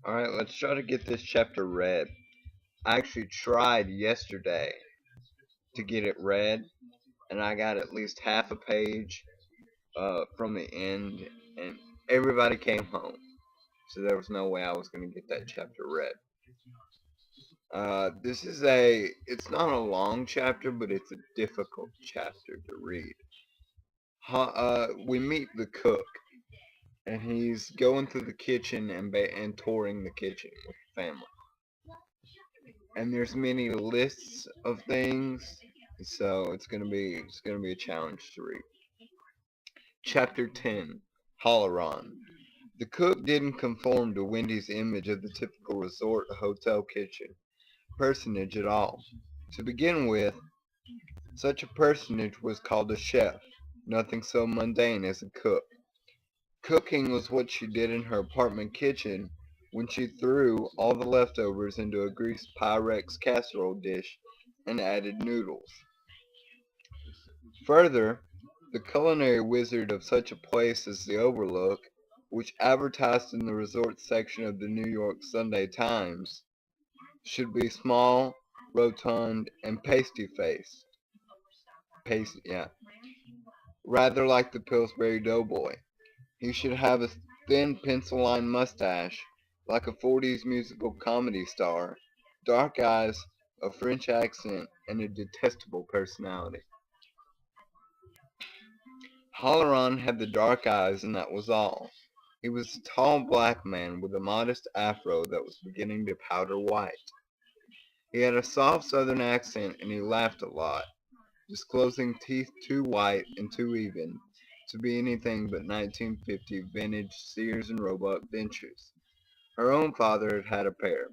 Alright, let's try to get this chapter read. I actually tried yesterday to get it read, and I got at least half a page from the end, and everybody came home. So there was no way I was going to get that chapter read. It's not a long chapter, but it's a difficult chapter to read. We meet the cook, and he's going through the kitchen and touring the kitchen with the family. And there's many lists of things, so it's gonna be a challenge to read. Chapter 10, Hallorann. The cook didn't conform to Wendy's image of the typical resort hotel kitchen personage at all. To begin with, such a personage was called a chef, nothing so mundane as a cook. Cooking was what she did in her apartment kitchen when she threw all the leftovers into a greased Pyrex casserole dish and added noodles. Further, the culinary wizard of such a place as the Overlook, which advertised in the resort section of the New York Sunday Times, should be small, rotund, and pasty-faced. Pasty, yeah. Rather like the Pillsbury Doughboy. He should have a thin pencil-lined mustache, like a 40s musical comedy star, dark eyes, a French accent, and a detestable personality. Hallorann had the dark eyes, and that was all. He was a tall black man with a modest afro that was beginning to powder white. He had a soft southern accent, and he laughed a lot, disclosing teeth too white and too even to be anything but 1950 vintage Sears and Roebuck dentures. Her own father had had a pair,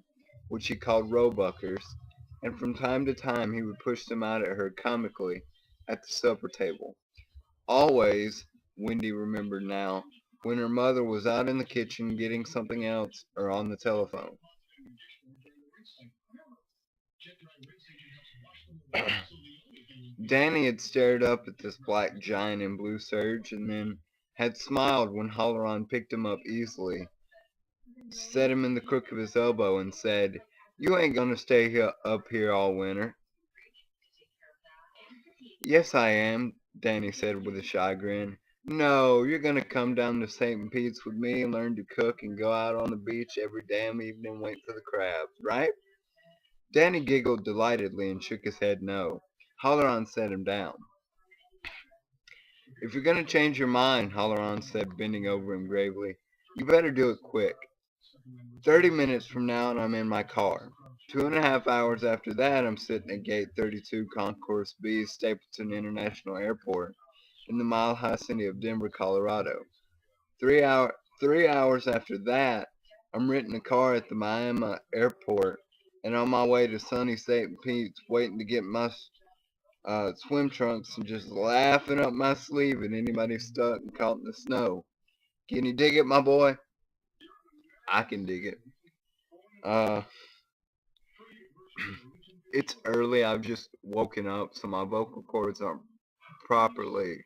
which he called Roebuckers, and from time to time he would push them out at her comically at the supper table. Always, Wendy remembered now, when her mother was out in the kitchen getting something else or on the telephone. Danny had stared up at this black giant in blue serge and then had smiled when Hallorann picked him up easily, set him in the crook of his elbow, and said, "You ain't gonna stay up here all winter." "Yes, I am," Danny said with a shy grin. "No, you're gonna come down to St. Pete's with me and learn to cook and go out on the beach every damn evening and wait for the crabs, right?" Danny giggled delightedly and shook his head no. Hallorann set him down. "If you're gonna change your mind," Hallorann said, bending over him gravely, "you better do it quick. 30 minutes from now and I'm in my car. 2.5 hours after that I'm sitting at gate 32 Concourse B, Stapleton International Airport in the mile-high city of Denver, Colorado. 3 hours after that I'm renting a car at the Miami airport and on my way to sunny St. Pete's waiting to get my swim trunks and just laughing up my sleeve at anybody stuck and caught in the snow. Can you dig it, my boy?" I can dig it. Uh, it's early. I've just woken up, so my vocal cords aren't properly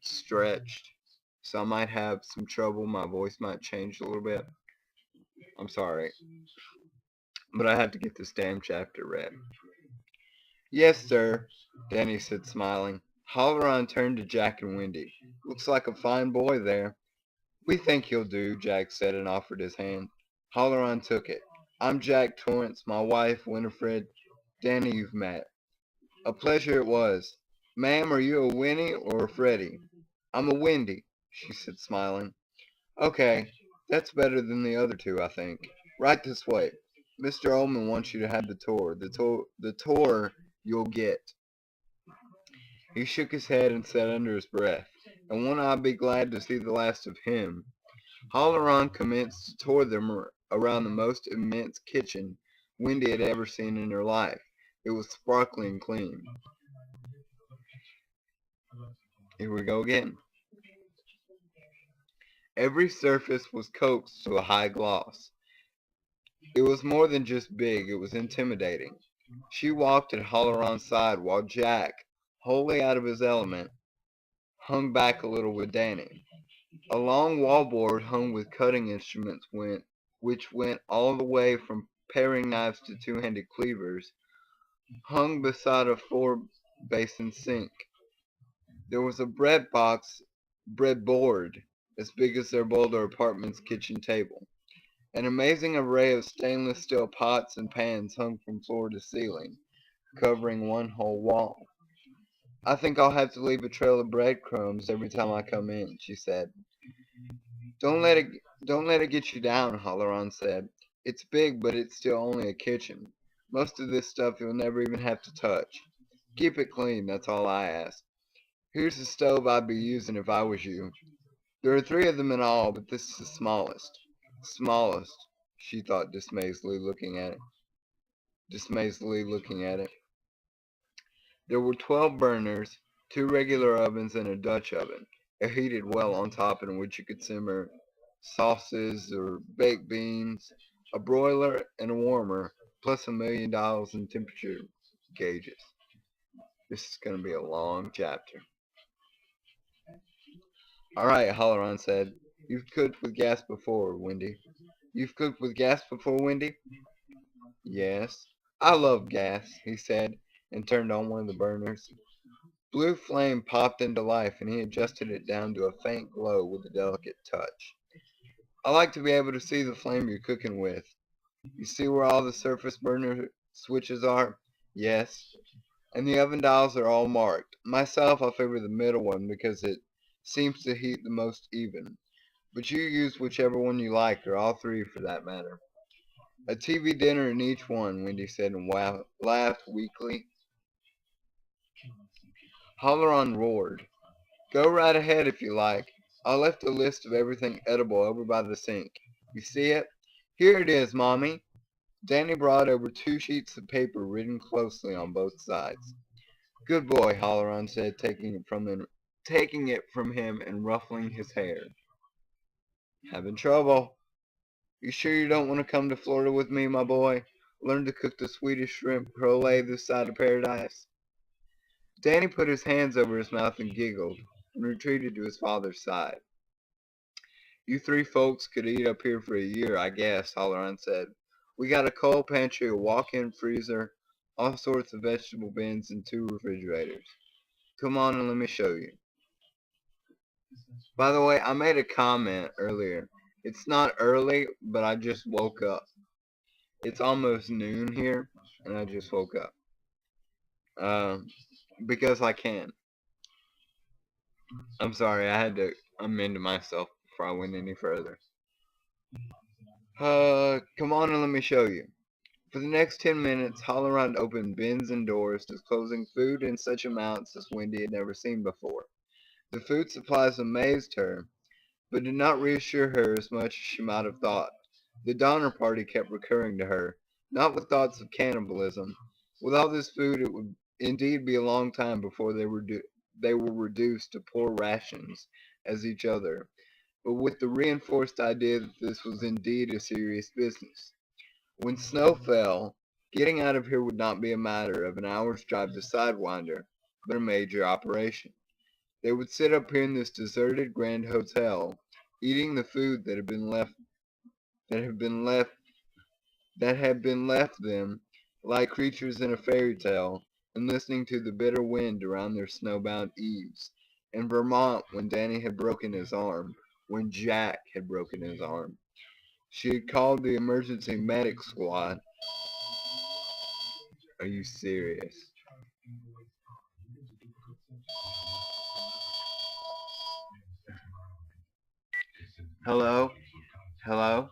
stretched. So I might have some trouble. My voice might change a little bit. I'm sorry. But I have to get this damn chapter read. "Yes, sir," Danny said, smiling. Hallorann turned to Jack and Wendy. "Looks like a fine boy there." "We think he'll do," Jack said and offered his hand. Hallorann took it. "I'm Jack Torrance, my wife, Winifred. Danny you've met." "A pleasure it was. Ma'am, are you a Winnie or a Freddie?" "I'm a Wendy," she said, smiling. "Okay, that's better than the other two, I think. Right this way. Mr. Ullman wants you to have the tour. The tour you'll get." He shook his head and said under his breath, "And won't I be glad to see the last of him." Hallorann commenced to tour them around the most immense kitchen Wendy had ever seen in her life. It was sparkling clean. Here we go again. Every surface was coaxed to a high gloss. It was more than just big, it was intimidating. She walked at Halloran's side while Jack, wholly out of his element, hung back a little with Danny. A long wallboard hung with cutting instruments went which went all the way from paring knives to two-handed cleavers, hung beside a four-basin sink. There was a breadboard, as big as their Boulder apartment's kitchen table. An amazing array of stainless steel pots and pans hung from floor to ceiling, covering one whole wall. "I think I'll have to leave a trail of breadcrumbs every time I come in," she said. "Don't let it don't let it get you down," Hallorann said. "It's big, but it's still only a kitchen. Most of this stuff you'll never even have to touch. Keep it clean, that's all I ask. Here's the stove I'd be using if I was you. There are three of them in all, but this is the smallest." Smallest, she thought dismazedly looking at it. There were 12 burners, two regular ovens and a Dutch oven, a heated well on top in which you could simmer sauces or baked beans, a broiler and a warmer, plus $1 million in temperature gauges. This is going to be a long chapter. "All right," Hallorann said. "You've cooked with gas before, Wendy." "You've cooked with gas before, Wendy?" "Yes." "I love gas," he said, and turned on one of the burners. Blue flame popped into life, and he adjusted it down to a faint glow with a delicate touch. "I like to be able to see the flame you're cooking with. You see where all the surface burner switches are?" "Yes." "And the oven dials are all marked. Myself, I favor the middle one because it seems to heat the most even. But you use whichever one you like, or all three for that matter." "A TV dinner in each one," Wendy said, and laughed weakly. Hallorann roared. "Go right ahead if you like. I left a list of everything edible over by the sink. You see it? Here it is, Mommy." Danny brought over 2 sheets of paper written closely on both sides. "Good boy," Hallorann said, taking it from him and ruffling his hair. "Having trouble? You sure you don't want to come to Florida with me, my boy? Learn to cook the sweetest shrimp crole this side of paradise?" Danny put his hands over his mouth and giggled, and retreated to his father's side. "You three folks could eat up here for a year, I guess," Hallorann said. "We got a coal pantry, a walk-in freezer, all sorts of vegetable bins, and 2 refrigerators. Come on and let me show you." By the way, I made a comment earlier. It's not early, but I just woke up. It's almost noon here, and I just woke up. Because I can. I'm sorry, I had to amend myself before I went any further. Come on and let me show you." For the next 10 minutes, Hallorann opened bins and doors, disclosing food in such amounts as Wendy had never seen before. The food supplies amazed her, but did not reassure her as much as she might have thought. The Donner Party kept recurring to her, not with thoughts of cannibalism. With all this food, it would indeed be a long time before they were reduced to poor rations as each other, but with the reinforced idea that this was indeed a serious business. When snow fell, getting out of here would not be a matter of an hour's drive to Sidewinder, but a major operation. They would sit up here in this deserted grand hotel, eating the food that had been left that had been left them like creatures in a fairy tale, and listening to the bitter wind around their snowbound eaves. In Vermont, when Danny had broken his arm, when Jack had broken his arm, she had called the emergency medic squad. Are you serious? Hello? Hello?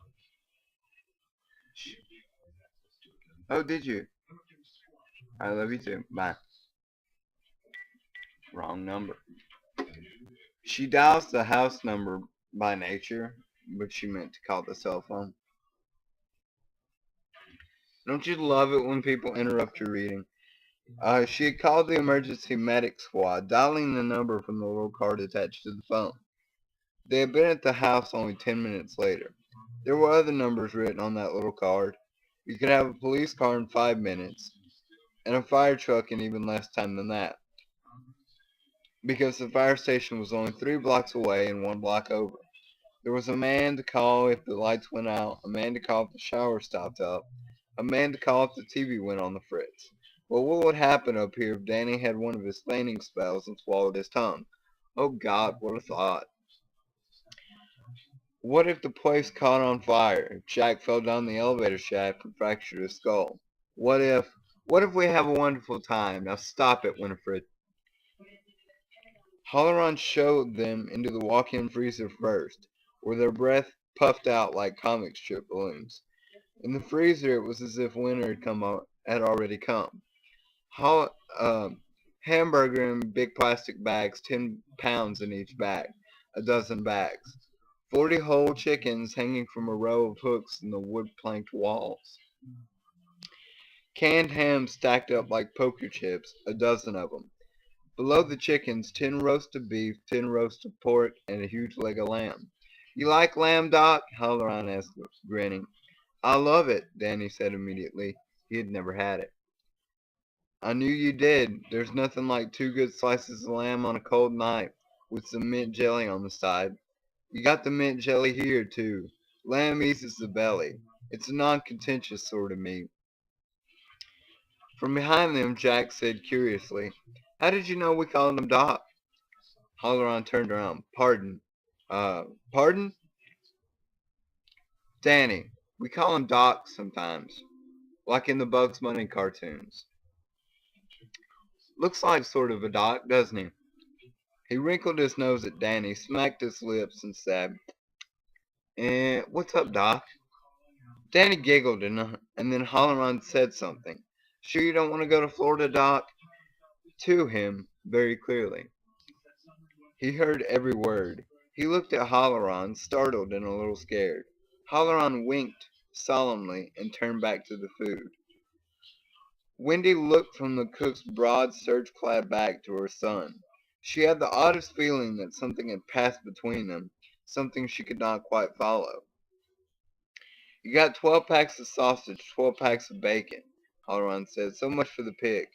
Oh, did you? I love you too. Bye. Wrong number. She dials the house number by nature, but she meant to call the cell phone. Don't you love it when people interrupt your reading? She had called the emergency medic squad, dialing the number from the little card attached to the phone. They had been at the house only 10 minutes later. There were other numbers written on that little card. You could have a police car in 5 minutes, and a fire truck in even less time than that, because the fire station was only 3 blocks away and 1 block over. There was a man to call if the lights went out, a man to call if the shower stopped up, a man to call if the TV went on the fritz. Well, what would happen up here if Danny had one of his fainting spells and swallowed his tongue? Oh God, what a thought. What if the place caught on fire? If Jack fell down the elevator shaft and fractured his skull? What if, what if we have a wonderful time? Now stop it, Winifred. Hallorann showed them into the walk-in freezer first, where their breath puffed out like comic strip balloons. In the freezer, it was as if winter had already come. Hol- Hamburger in big plastic bags, 10 pounds in each bag, a dozen bags. 40 whole chickens hanging from a row of hooks in the wood-planked walls. Canned ham stacked up like poker chips, a dozen of them. Below the chickens, 10 roasts of beef, 10 roasts of pork, and a huge leg of lamb. You like lamb, Doc? Hallorann asked, grinning. I love it, Danny said immediately. He had never had it. I knew you did. There's nothing like 2 good slices of lamb on a cold night, with some mint jelly on the side. You got the mint jelly here, too. Lamb eases the belly. It's a non-contentious sort of meat. From behind them, Jack said curiously, How did you know we called him Doc? Hallorann turned around. Pardon. Pardon? Danny. We call him Doc sometimes, like in the Bugs Bunny cartoons. Looks like sort of a doc, doesn't he? He wrinkled his nose at Danny, smacked his lips, and said, what's up, Doc? Danny giggled, and then Hallorann said something. Sure you don't want to go to Florida, Doc? To him, very clearly. He heard every word. He looked at Hallorann, startled and a little scared. Hallorann winked solemnly and turned back to the food. Wendy looked from the cook's broad, serge-clad back to her son. She had the oddest feeling that something had passed between them, something she could not quite follow. You got 12 packs of sausage, 12 packs of bacon, Hallorann said. So much for the pig.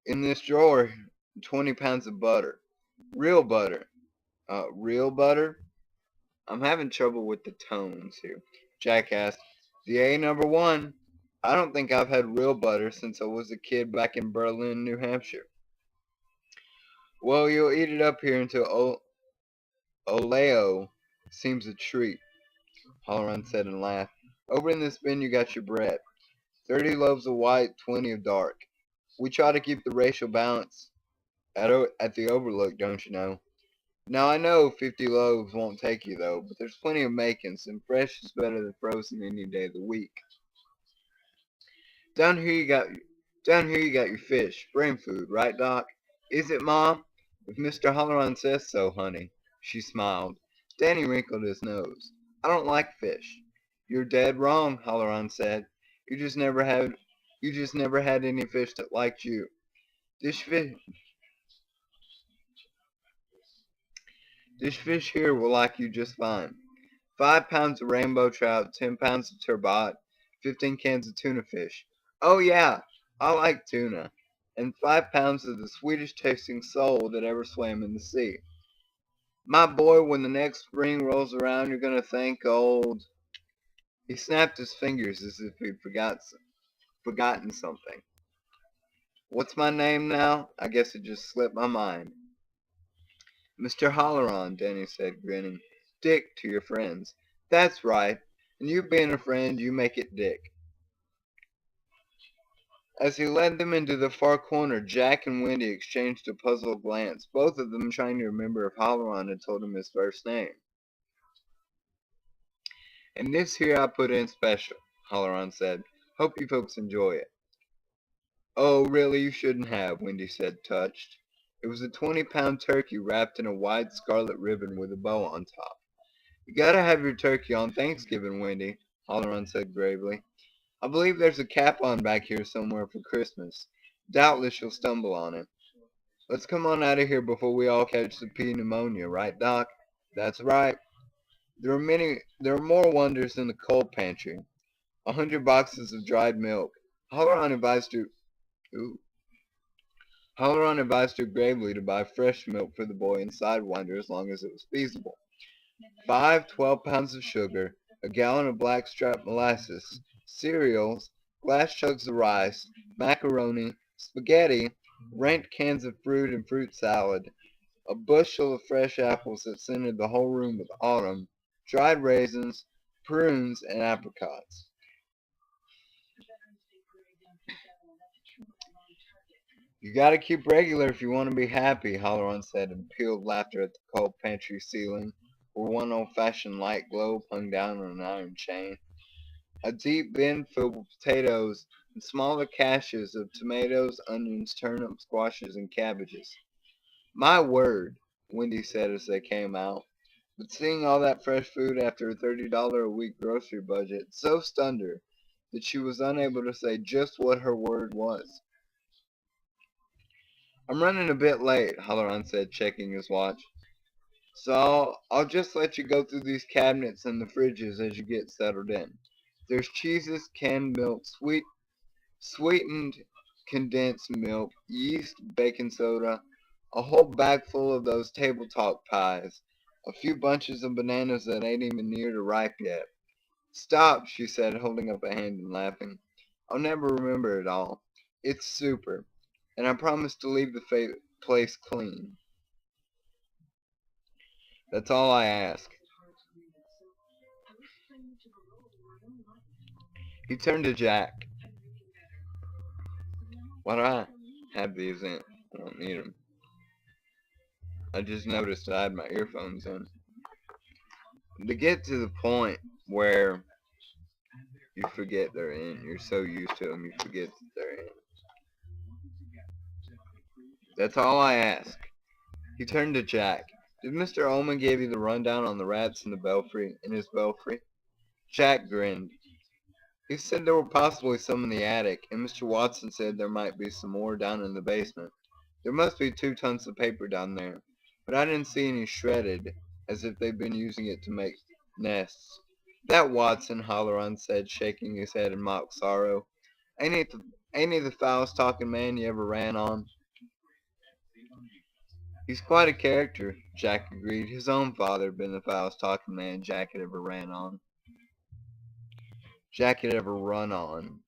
In this drawer, 20 pounds of butter. Real butter. Real butter? I'm having trouble with the tones here. Jack asked. The A number one. I don't think I've had real butter since I was a kid back in Berlin, New Hampshire. Well, you'll eat it up here until Oleo seems a treat, Hallorann said and laughed. Over in this bin you got your bread. 30 loaves of white, 20 of dark. We try to keep the racial balance at the Overlook, don't you know? Now I know 50 loaves won't take you though, but there's plenty of makings, and fresh is better than frozen any day of the week. Down here you got your fish, brain food, right, Doc? Is it, Mom? If Mr. Hallorann says so, honey. She smiled. Danny wrinkled his nose. I don't like fish. You're dead wrong, Hallorann said. You just never had any fish that liked you. This fish this fish here will like you just fine. 5 pounds of rainbow trout, 10 pounds of turbot, 15 cans of tuna fish. Oh yeah, I like tuna. And 5 pounds of the sweetest tasting sole that ever swam in the sea. My boy, when the next spring rolls around, you're going to thank old... He snapped his fingers as if he'd forgotten something. What's my name now? I guess it just slipped my mind. Mr. Hallorann, Danny said, grinning. Dick to your friends. That's right. And you being a friend, you make it Dick. As he led them into the far corner, Jack and Wendy exchanged a puzzled glance, both of them trying to remember if Hallorann had told him his first name. And this here I put in special, Hallorann said. Hope you folks enjoy it. Oh, really, you shouldn't have, Wendy said, touched. It was a 20-pound turkey wrapped in a wide scarlet ribbon with a bow on top. You gotta have your turkey on Thanksgiving, Wendy, Hallorann said gravely. I believe there's a cap on back here somewhere for Christmas. Doubtless you'll stumble on it. Let's come on out of here before we all catch the pneumonia, right, Doc? That's right. There are more wonders in the cold pantry. 100 boxes of dried milk. Hallorann advised her, ooh, Hallorann advised her gravely to buy fresh milk for the boy and Sidewinder as long as it was feasible. 5 12 pounds of sugar, a gallon of blackstrap molasses, cereals, glass jugs of rice, macaroni, spaghetti, ranked cans of fruit and fruit salad, a bushel of fresh apples that scented the whole room with autumn, dried raisins, prunes, and apricots. You gotta keep regular if you want to be happy, Hallorann said, and pealed laughter at the cold pantry ceiling, where one old-fashioned light globe hung down on an iron chain. A deep bin filled with potatoes and smaller caches of tomatoes, onions, turnips, squashes, and cabbages. My word, Wendy said as they came out. But seeing all that fresh food after a $30 a week grocery budget so stunned her that she was unable to say just what her word was. I'm running a bit late, Hallorann said, checking his watch. So I'll just let you go through these cabinets and the fridges as you get settled in. There's cheeses, canned milk, sweetened condensed milk, yeast, baking soda, a whole bag full of those table talk pies, a few bunches of bananas that ain't even near to ripe yet. Stop, she said, holding up a hand and laughing. I'll never remember it all. It's super, and I promise to leave the place clean. That's all I ask. He turned to Jack. Why do I have these in? I don't need them. I just noticed I had my earphones in. To get to the point where you forget they're in, you're so used to them, you forget that they're in. That's all I ask. He turned to Jack. Did Mr. Ullman give you the rundown on the rats in his belfry? Jack grinned. He said there were possibly some in the attic, and Mr. Watson said there might be some more down in the basement. There must be 2 tons of paper down there, but I didn't see any shredded, as if they'd been using it to make nests. That Watson, Hallorann said, shaking his head in mock sorrow. Ain't he the foulest talking man you ever ran on? He's quite a character, Jack agreed. His own father had been the foulest talking man Jack had ever ran on. Jack had ever run on.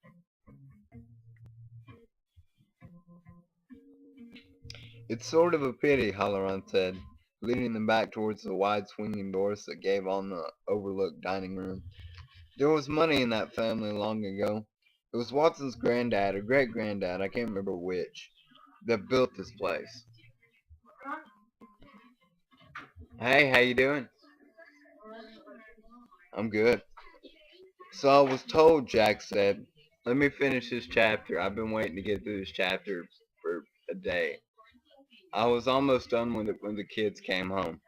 It's sort of a pity, Hallorann said, leading them back towards the wide swinging doors that gave on the overlooked dining room. There was money in that family long ago. It was Watson's granddad or great-granddad, I can't remember which, that built this place. Hey, how you doing? I'm good. So I was told, Jack said. Let me finish this chapter. I've been waiting to get through this chapter for a day. I was almost done when the kids came home.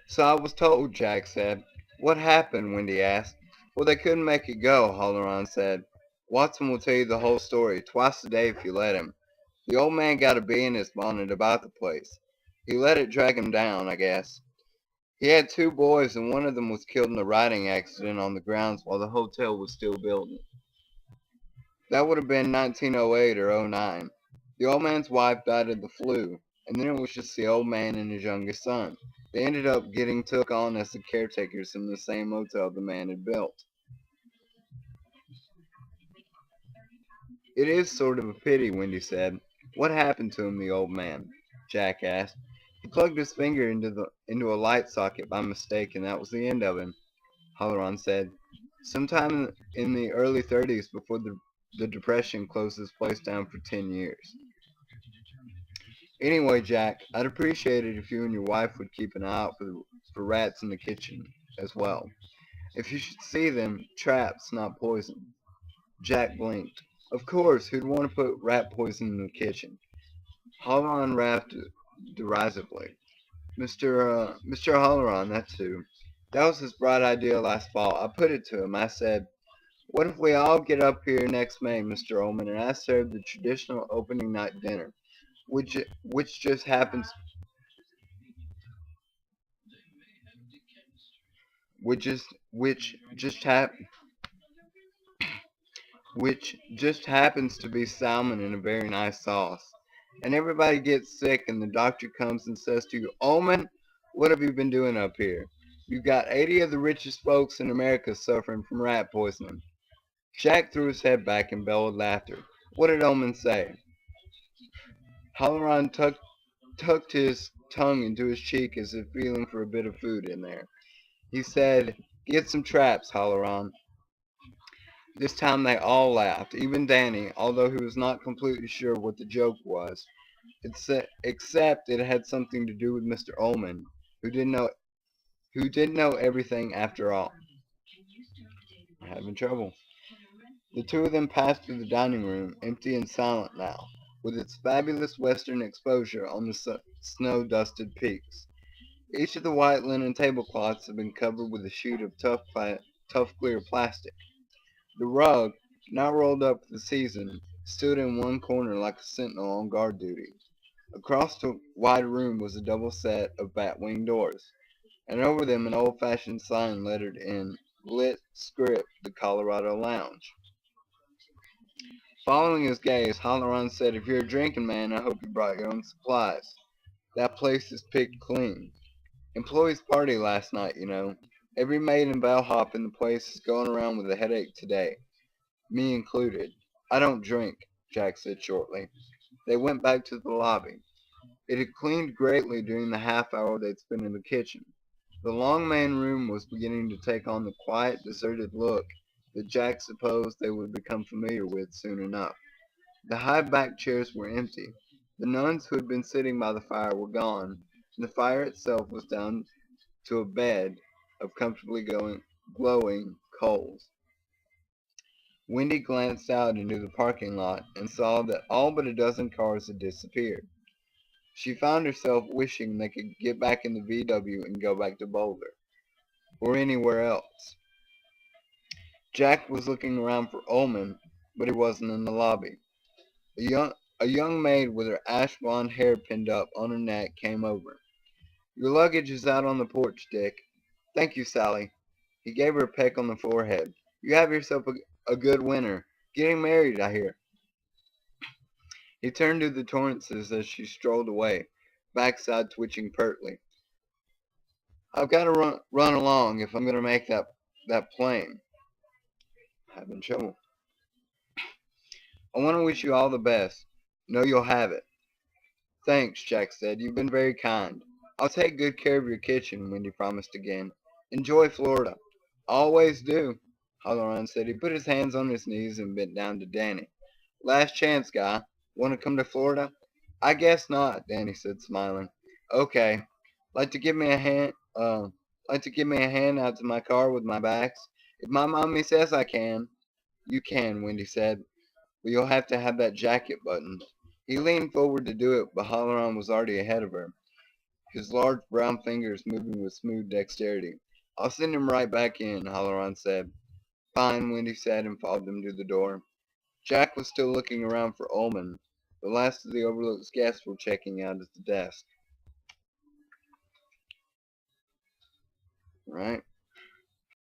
So I was told, Jack said. What happened? Wendy asked. Well, they couldn't make it go, Hallorann said. Watson will tell you the whole story, twice a day if you let him. The old man got a bee in his bonnet about the place. He let it drag him down, I guess. He had 2 boys, and one of them was killed in a riding accident on the grounds while the hotel was still building. That would have been 1908 or '09. The old man's wife died of the flu, and then it was just the old man and his youngest son. They ended up getting took on as the caretakers in the same hotel the man had built. It is sort of a pity, Wendy said. What happened to him, the old man? Jack asked. He plugged his finger into a light socket by mistake, and that was the end of him, Hallorann said. Sometime in the early 30s, before the Depression closed this place down for 10 years. Anyway, Jack, I'd appreciate it if you and your wife would keep an eye out for rats in the kitchen as well. If you should see them, traps, not poison. Jack blinked. Of course, who'd want to put rat poison in the kitchen? Hallorann laughed derisively. Mr. Hallorann, that's who. That was his bright idea last fall. I put it to him. I said, what if we all get up here next May, Mr. Ullman, and I serve the traditional opening night dinner, which just happens which just hap which just happens to be salmon in a very nice sauce. And everybody gets sick and the doctor comes and says to you, Ullman, What have you been doing up here? You've got 80 of the richest folks in America suffering from rat poisoning. Jack threw his head back and bellowed laughter. What did Omen say? Hallorann tucked his tongue into his cheek as if feeling for a bit of food in there. He said, "Get some traps, Hallorann." This time they all laughed, even Danny, although he was not completely sure what the joke was, except it had something to do with Mr. Ullman, who didn't know everything after all. Having trouble. The two of them passed through the dining room, empty and silent now, with its fabulous western exposure on the snow-dusted peaks. Each of the white linen tablecloths had been covered with a sheet of tough clear plastic. The rug, now rolled up for the season, stood in one corner like a sentinel on guard duty. Across the wide room was a double set of bat-wing doors, and over them an old-fashioned sign lettered in lit script, "The Colorado Lounge." Following his gaze, Hallorann said, "If you're a drinking man, I hope you brought your own supplies. That place is picked clean. Employees party last night, you know. Every maid and bellhop in the place is going around with a headache today, me included." "I don't drink," Jack said shortly. They went back to the lobby. It had cleaned greatly during the half hour they'd spent in the kitchen. The long main room was beginning to take on the quiet, deserted look that Jack supposed they would become familiar with soon enough. The high-backed chairs were empty. The nuns who had been sitting by the fire were gone, and the fire itself was down to a bed of comfortably glowing coals. Wendy glanced out into the parking lot and saw that all but a dozen cars had disappeared. She found herself wishing they could get back in the VW and go back to Boulder, or anywhere else. Jack was looking around for Ullman, but he wasn't in the lobby. A young maid with her ash blonde hair pinned up on her neck came over. "Your luggage is out on the porch, Dick." "Thank you, Sally." He gave her a peck on the forehead. "You have yourself a good winter. Getting married, I hear." He turned to the Torrances as she strolled away, backside twitching pertly. "I've got to run along if I'm going to make that plane." Having trouble. "I want to wish you all the best. Know you'll have it." "Thanks," Jack said. "You've been very kind." "I'll take good care of your kitchen," Wendy promised again. "Enjoy Florida." "Always do," Hallorann said. He put his hands on his knees and bent down to Danny. "Last chance, guy. Want to come to Florida?" "I guess not," Danny said, smiling. "Okay. Like to give me a hand? Like to give me a hand out to my car with my bags? If my mommy says I can." "You can," Wendy said. "But you'll have to have that jacket buttoned." He leaned forward to do it, but Hallorann was already ahead of her, his large brown fingers moving with smooth dexterity. "I'll send him right back in," Hallorann said. "Fine," Wendy said, and followed them to the door. Jack was still looking around for Ullman. The last of the Overlook's guests were checking out at the desk. Right?